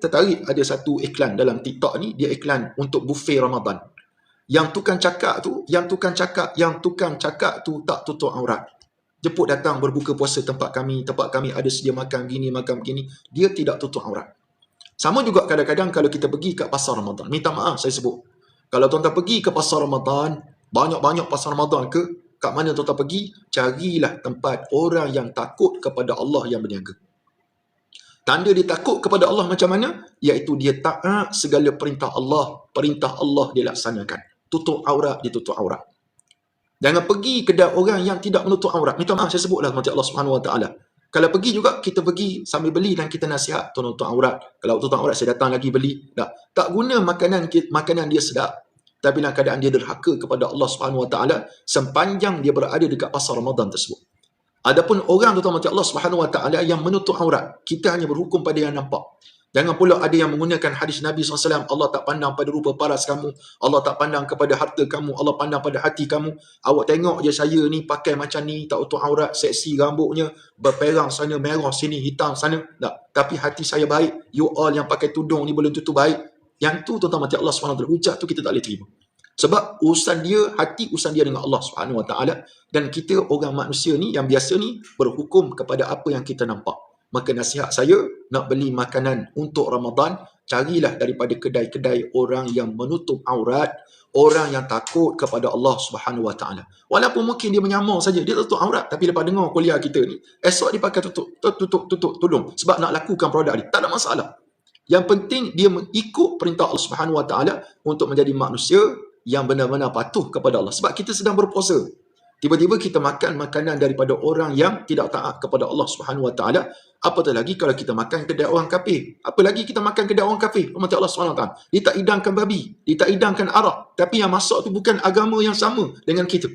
tertarik ada satu iklan dalam TikTok ni, dia iklan untuk buffet Ramadan. Yang tukang cakap tu tak tutup aurat. Jemput datang berbuka puasa tempat kami ada sedia makan gini, makan begini, dia tidak tutup aurat. Sama juga kadang-kadang kalau kita pergi kat pasar Ramadan. Minta maaf saya sebut. Kalau tuan-tuan pergi ke pasar Ramadan, banyak-banyak pasar Ramadan kat mana tuan-tuan pergi, carilah tempat orang yang takut kepada Allah yang berniaga. Tanda dia takut kepada Allah macam mana? Iaitu dia taat segala perintah Allah dia laksanakan. Tutup aurat, dia tutup aurat. Jangan pergi kedai orang yang tidak menutup aurat. Minta maaf saya sebutlah macam Allah Subhanahu Wa Taala. Kalau pergi juga, kita pergi sambil beli dan kita nasihat tutup aurat. Kalau tutup aurat, saya datang lagi beli. Tak guna makanan dia sedap. Tapi dalam keadaan dia derhaka kepada Allah Subhanahu Wa Taala sepanjang dia berada dekat pasar Ramadan tersebut. Adapun orang tuan-tuan macam Allah Subhanahu Wa Taala yang menutup aurat, kita hanya berhukum pada yang nampak. Jangan pula ada yang menggunakan hadis Nabi SAW, Allah tak pandang pada rupa paras kamu, Allah tak pandang kepada harta kamu, Allah pandang pada hati kamu. Awak tengok je saya ni pakai macam ni, tak tutup aurat, seksi rambutnya, berperang sana, merah sini, hitam sana. Tak. Tapi hati saya baik, you all yang pakai tudung ni belum tentu baik. Yang tu tuan-tuan macam Allah SWT hujat tu kita tak boleh terima. Sebab urusan dia, hati urusan dia dengan Allah Subhanahu Wa Taala, dan kita orang manusia ni yang biasa ni berhukum kepada apa yang kita nampak. Maka nasihat saya, nak beli makanan untuk Ramadan, carilah daripada kedai-kedai orang yang menutup aurat, orang yang takut kepada Allah Subhanahu Wa Taala. Walaupun mungkin dia menyamar saja, dia tutup aurat, tapi lepas dengar kuliah kita ni, esok dia pakai tutup tudung sebab nak lakukan produk dia. Tak ada masalah. Yang penting dia mengikut perintah Allah Subhanahu Wa Taala untuk menjadi manusia yang benar-benar patuh kepada Allah. Sebab kita sedang berpuasa. Tiba-tiba kita makan makanan daripada orang yang tidak taat kepada Allah Subhanahu Wa Taala. Apatah lagi kalau kita makan kedai orang kafir. Apa lagi kita makan kedai orang kafir? Umat Allah Subhanahu Wa Taala. Dia tak hidangkan babi, dia tak hidangkan arak, tapi yang masuk tu bukan agama yang sama dengan kita.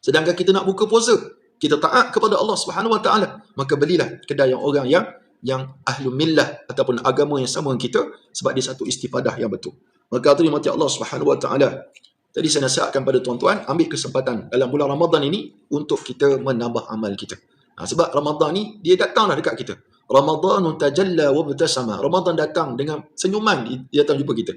Sedangkan kita nak buka puasa, kita taat kepada Allah Subhanahu Wa Taala, maka belilah kedai yang orang yang ahlu millah ataupun agama yang sama dengan kita, sebab dia satu istifadah yang betul. Maka terima kasih Allah Subhanahu Wa Taala. Tadi saya nasihatkan pada tuan-tuan, ambil kesempatan dalam bulan Ramadan ini untuk kita menambah amal kita. Sebab Ramadan ni, dia datanglah dekat kita. Ramadanun tajalla wa btasama. Ramadan datang dengan senyuman, dia datang jumpa kita.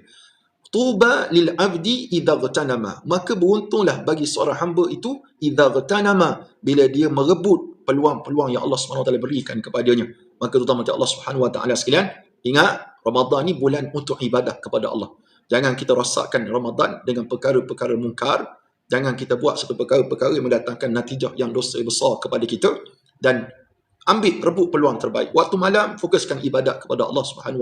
Tuba lil abdi idza ghatanama. Maka beruntunglah bagi seorang hamba itu idza ghatanama, bila dia merebut peluang-peluang yang Allah SWT berikan kepadanya. Maka terutama Allah Subhanahu Wa Taala sekalian, ingat Ramadan ni bulan untuk ibadah kepada Allah. Jangan kita rosakkan Ramadan dengan perkara-perkara mungkar. Jangan kita buat satu perkara-perkara yang mendatangkan natijah yang dosa besar kepada kita. Dan rebut peluang terbaik. Waktu malam, fokuskan ibadat kepada Allah Subhanahu